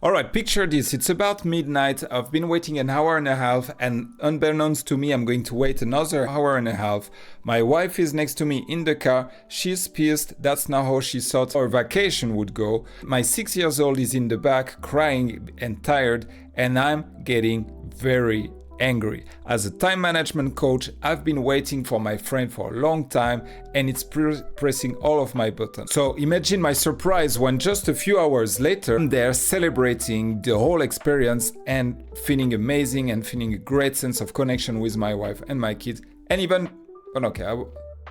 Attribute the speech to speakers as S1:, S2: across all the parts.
S1: Alright, picture this. It's about midnight. I've been waiting an hour and a half, and unbeknownst to me, I'm going to wait another hour and a half. My wife is next to me in the car. She's pissed. That's not how she thought our vacation would go. My 6 years old is in the back, crying and tired, and I'm getting very angry. As a time management coach, I've been waiting for my friend for a long time, and it's pressing all of my buttons. So imagine my surprise when just a few hours later, they're celebrating the whole experience and feeling amazing and feeling a great sense of connection with my wife and my kids. And even, well, okay,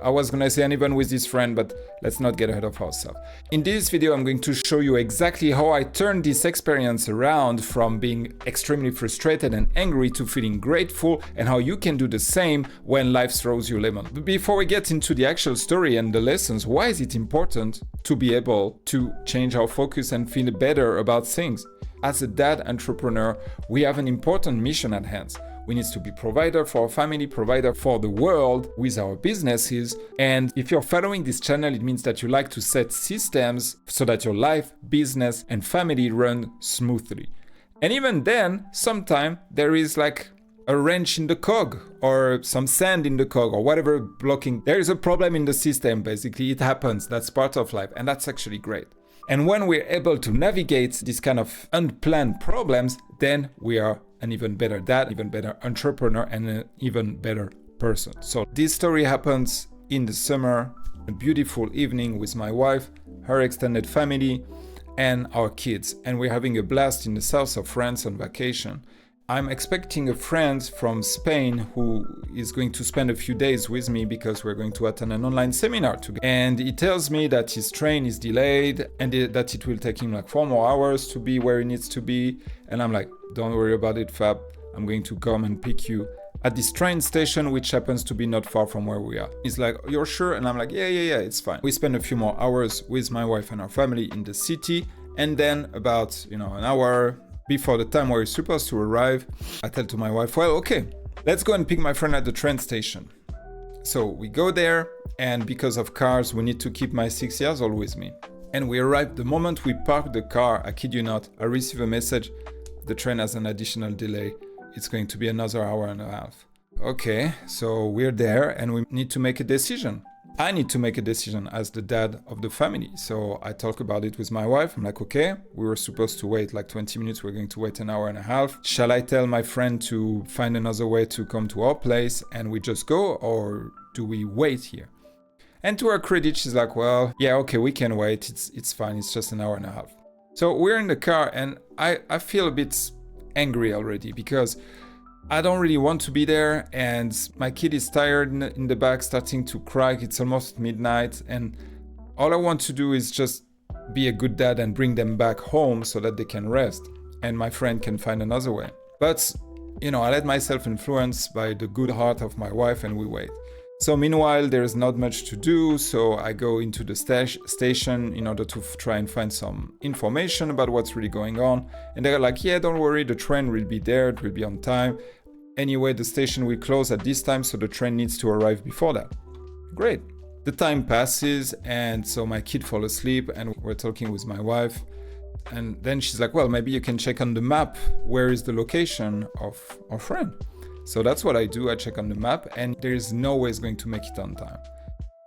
S1: I was gonna say and even with this friend, but let's not get ahead of ourselves. In this video, I'm going to show you exactly how I turned this experience around from being extremely frustrated and angry to feeling grateful, and how you can do the same when life throws you lemon. But before we get into the actual story and the lessons, why is it important to be able to change our focus and feel better about things? As a dad entrepreneur, we have an important mission at hand. We need to be provider for our family, provider for the world with our businesses. And if you're following this channel, it means that you like to set systems so that your life, business, and family run smoothly. And even then, sometimes there is like a wrench in the cog or some sand in the cog or whatever blocking. There is a problem in the system, basically. It happens. That's part of life. And that's actually great. And when we're able to navigate this kind of unplanned problems, then we are an even better dad, even better entrepreneur, and an even better person. So this story happens in the summer, a beautiful evening with my wife, her extended family, and our kids. And we're having a blast in the south of France on vacation. I'm expecting a friend from Spain who is going to spend a few days with me because we're going to attend an online seminar together. And he tells me that his train is delayed and that it will take him like 4 more hours to be where he needs to be. And I'm like, don't worry about it, Fab. I'm going to come and pick you at this train station, which happens to be not far from where we are. He's like, you're sure? And I'm like, yeah, it's fine. We spend a few more hours with my wife and our family in the city. And then about, an hour before the time where he's supposed to arrive, I tell to my wife, well, okay, let's go and pick my friend at the train station. So we go there, and because of cars, we need to keep my 6 years old with me. And we arrive. The moment we park the car, I kid you not, I receive a message, the train has an additional delay. It's going to be another hour and a half. Okay, so we're there and we need to make a decision. I need to make a decision as the dad of the family. So I talk about it with my wife. I'm like, okay, we were supposed to wait like 20 minutes. We're going to wait an hour and a half. Shall I tell my friend to find another way to come to our place and we just go, or do we wait here? And to her credit, she's like, well, yeah, okay, we can wait. It's fine. It's just an hour and a half. So we're in the car and I feel a bit angry already because I don't really want to be there, and my kid is tired in the back, starting to cry. It's almost midnight, and all I want to do is just be a good dad and bring them back home so that they can rest, and my friend can find another way. But, I let myself influence by the good heart of my wife, and we wait. So meanwhile, there's not much to do, so I go into the station in order to try and find some information about what's really going on. And they're like, yeah, don't worry, the train will be there, it will be on time. Anyway, the station will close at this time, so the train needs to arrive before that. Great. The time passes, and so my kid falls asleep, and we're talking with my wife. And then she's like, well, maybe you can check on the map where is the location of our friend. So that's what I do. I check on the map, and there is no way it's going to make it on time.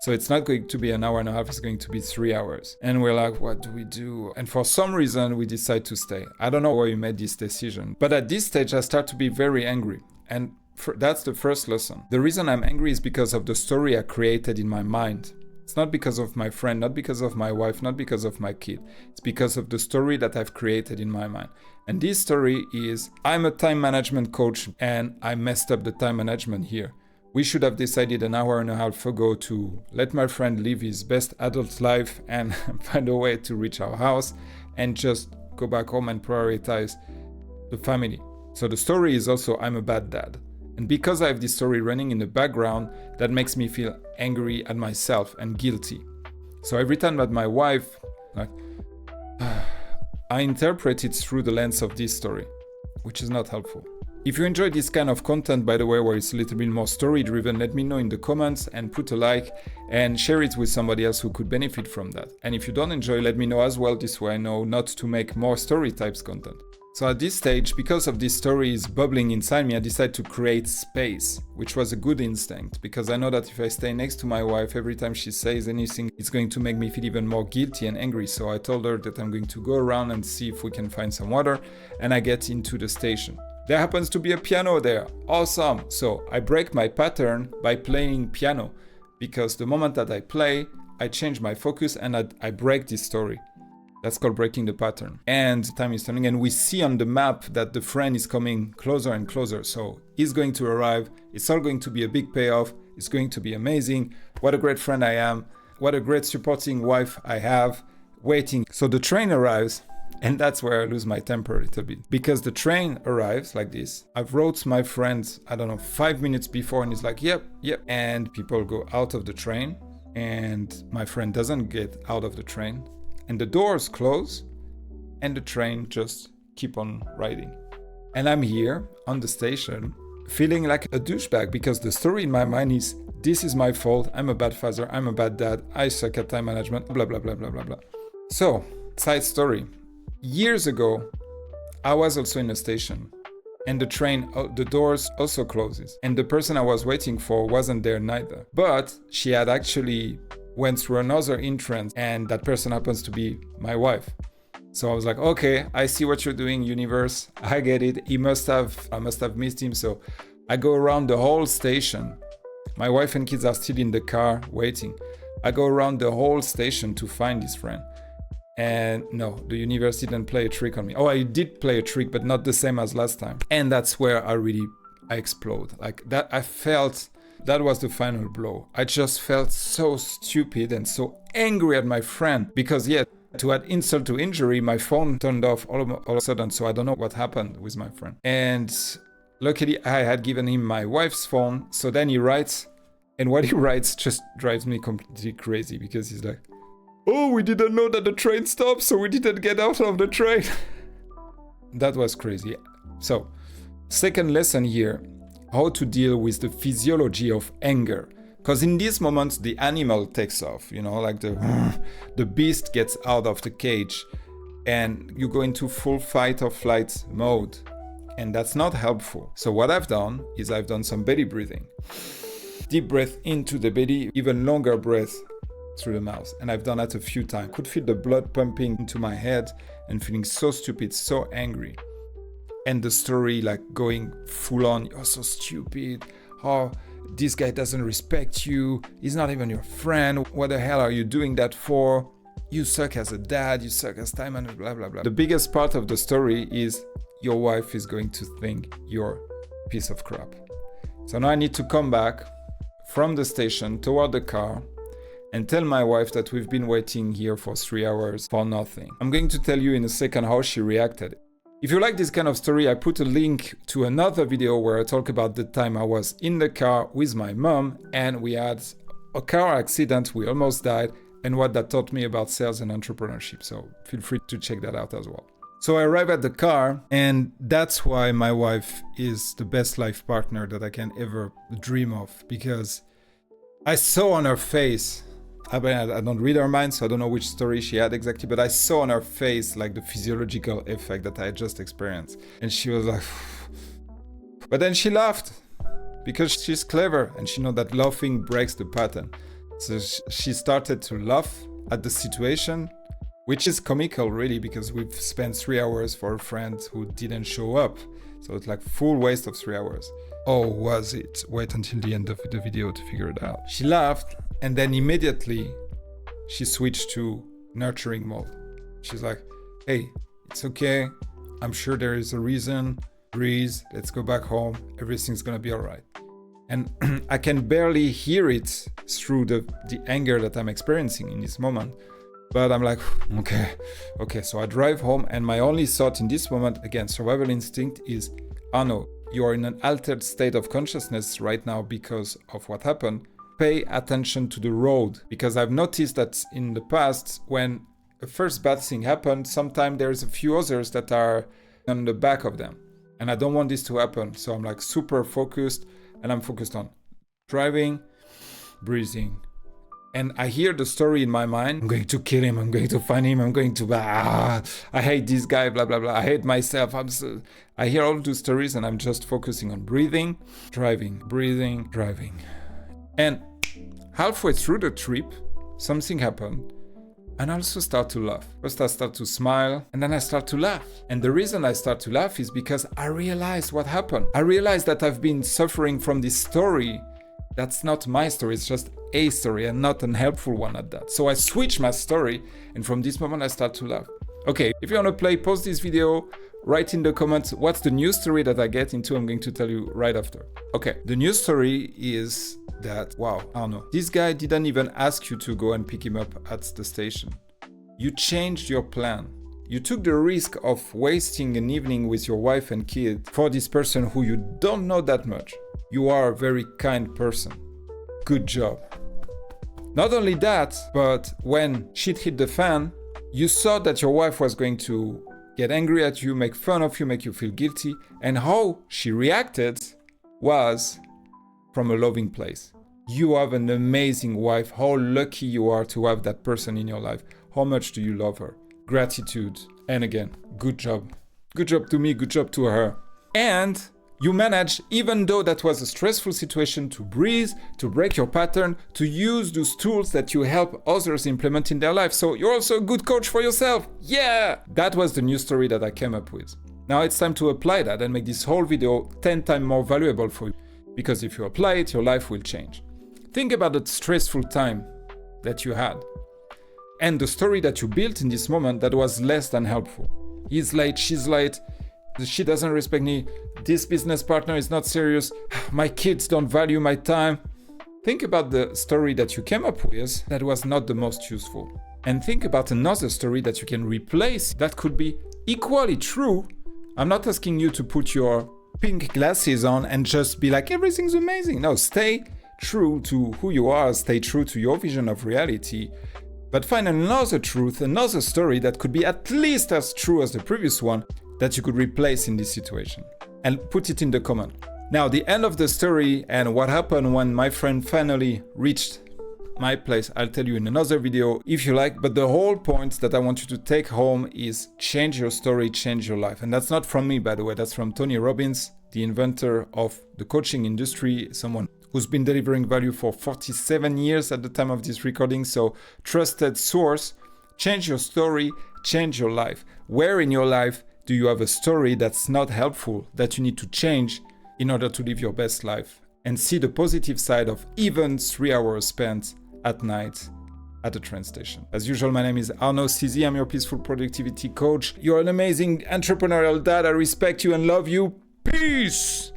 S1: So it's not going to be an hour and a half, it's going to be 3 hours. And we're like, what do we do? And for some reason, we decide to stay. I don't know why we made this decision. But at this stage, I start to be very angry. And that's the first lesson. The reason I'm angry is because of the story I created in my mind. It's not because of my friend, not because of my wife, not because of my kid. It's because of the story that I've created in my mind. And this story is, I'm a time management coach and I messed up the time management here. We should have decided an hour and a half ago to let my friend live his best adult life and find a way to reach our house and just go back home and prioritize the family. So the story is also, I'm a bad dad. And because I have this story running in the background, that makes me feel angry at myself and guilty. So every time that my wife, I interpret it through the lens of this story, which is not helpful. If you enjoy this kind of content, by the way, where it's a little bit more story driven, let me know in the comments and put a like and share it with somebody else who could benefit from that. And if you don't enjoy, let me know as well, this way I know not to make more story types content. So at this stage, because of these stories bubbling inside me, I decided to create space, which was a good instinct, because I know that if I stay next to my wife, every time she says anything, it's going to make me feel even more guilty and angry. So I told her that I'm going to go around and see if we can find some water, and I get into the station. There happens to be a piano there. Awesome. So I break my pattern by playing piano, because the moment that I play, I change my focus and I break this story. That's called breaking the pattern. And time is turning, and we see on the map that the friend is coming closer and closer. So he's going to arrive. It's all going to be a big payoff. It's going to be amazing. What a great friend I am. What a great supporting wife I have waiting. So the train arrives, and that's where I lose my temper a little bit. Because the train arrives like this. I've wrote my friend, I don't know, 5 minutes before, and he's like, yep. And people go out of the train, and my friend doesn't get out of the train. And the doors close, and the train just keep on riding. And I'm here on the station, feeling like a douchebag, because the story in my mind is, this is my fault, I'm a bad father, I'm a bad dad, I suck at time management, blah, blah, blah, blah, blah, blah. So, side story. Years ago, I was also in a station, and the train, the doors also closes. And the person I was waiting for wasn't there neither. But she had actually went through another entrance, and that person happens to be my wife. So I was like, okay, I see what you're doing, universe. I get it. I must have missed him. So I go around the whole station. My wife and kids are still in the car waiting. I go around the whole station to find this friend. And no, the universe didn't play a trick on me. Oh, I did play a trick, but not the same as last time. And that's where I explode. Like that, I felt that was the final blow. I just felt so stupid and so angry at my friend, because to add insult to injury, my phone turned off all of a sudden, so I don't know what happened with my friend. And luckily I had given him my wife's phone, so then he writes, and what he writes just drives me completely crazy, because he's like, oh, we didn't know that the train stopped, so we didn't get out of the train. That was crazy. So, second lesson here, how to deal with the physiology of anger. Because in these moments, the animal takes off, like the beast gets out of the cage, and you go into full fight or flight mode. And that's not helpful. So what I've done is I've done some belly breathing. Deep breath into the belly, even longer breath through the mouth. And I've done that a few times. Could feel the blood pumping into my head and feeling so stupid, so angry. And the story like going full on, you're so stupid. Oh, this guy doesn't respect you. He's not even your friend. What the hell are you doing that for? You suck as a dad. You suck as time and blah, blah, blah. The biggest part of the story is your wife is going to think you're a piece of crap. So now I need to come back from the station toward the car and tell my wife that we've been waiting here for 3 hours for nothing. I'm going to tell you in a second how she reacted. If you like this kind of story, I put a link to another video where I talk about the time I was in the car with my mom and we had a car accident, we almost died, and what that taught me about sales and entrepreneurship. So feel free to check that out as well. So I arrive at the car, and that's why my wife is the best life partner that I can ever dream of, because I saw on her face, I don't read her mind, so I don't know which story she had exactly, but I saw on her face like the physiological effect that I had just experienced. And she was like, but then she laughed because she's clever and she knows that laughing breaks the pattern. So she started to laugh at the situation, which is comical really, because we've spent 3 hours for a friend who didn't show up. So it's like full waste of 3 hours. Oh, was it? Wait until the end of the video to figure it out. She laughed. And then immediately she switched to nurturing mode. She's like, hey, it's okay. I'm sure there is a reason. Breathe, let's go back home. Everything's gonna be all right. And I can barely hear it through the anger that I'm experiencing in this moment. But I'm like, okay. So I drive home and my only thought in this moment, again, survival instinct is, oh no, you are in an altered state of consciousness right now because of what happened. Pay attention to the road, because I've noticed that in the past, when the first bad thing happened, sometimes there's a few others that are on the back of them. And I don't want this to happen. So I'm like super focused, and I'm focused on driving, breathing. And I hear the story in my mind. I'm going to kill him. I'm going to find him. I'm going to, I hate this guy, blah, blah, blah. I hate myself. I hear all those stories, and I'm just focusing on breathing, driving, breathing, driving. And halfway through the trip, something happened. And I also start to laugh. First I start to smile, and then I start to laugh. And the reason I start to laugh is because I realized what happened. I realized that I've been suffering from this story. That's not my story, it's just a story, and not an helpful one at that. So I switch my story, and from this moment I start to laugh. Okay, if you want to play, pause this video, write in the comments what's the news story that I get into. I'm going to tell you right after. Okay, the news story is that, wow, Arnaud, this guy didn't even ask you to go and pick him up at the station. You changed your plan. You took the risk of wasting an evening with your wife and kid for this person who you don't know that much. You are a very kind person. Good job. Not only that, but when shit hit the fan, you saw that your wife was going to get angry at you, make fun of you, make you feel guilty, and how she reacted was from a loving place. You have an amazing wife. How lucky you are to have that person in your life. How much do you love her? Gratitude. And again, good job. Good job to me, good job to her. And you managed, even though that was a stressful situation, to breathe, to break your pattern, to use those tools that you help others implement in their life. So you're also a good coach for yourself. Yeah! That was the news story that I came up with. Now it's time to apply that and make this whole video 10 times more valuable for you. Because if you apply it, your life will change. Think about the stressful time that you had and the story that you built in this moment that was less than helpful. He's late, she's late, she doesn't respect me, this business partner is not serious, my kids don't value my time. Think about the story that you came up with that was not the most useful. And think about another story that you can replace that could be equally true. I'm not asking you to put your pink glasses on and just be like, everything's amazing. No, stay true to who you are, stay true to your vision of reality, but find another truth, another story that could be at least as true as the previous one that you could replace in this situation, and put it in the comment. Now, the end of the story and what happened when my friend finally reached my place, I'll tell you in another video if you like, but the whole point that I want you to take home is change your story, change your life. And that's not from me, by the way, that's from Tony Robbins, the inventor of the coaching industry, someone who's been delivering value for 47 years at the time of this recording. So trusted source. Change your story, change your life. Where in your life do you have a story that's not helpful, that you need to change in order to live your best life and see the positive side of even 3 hours spent at night at the train station? As usual, my name is Arnaud Sizi. I'm your peaceful productivity coach. You're an amazing entrepreneurial dad. I respect you and love you. Peace!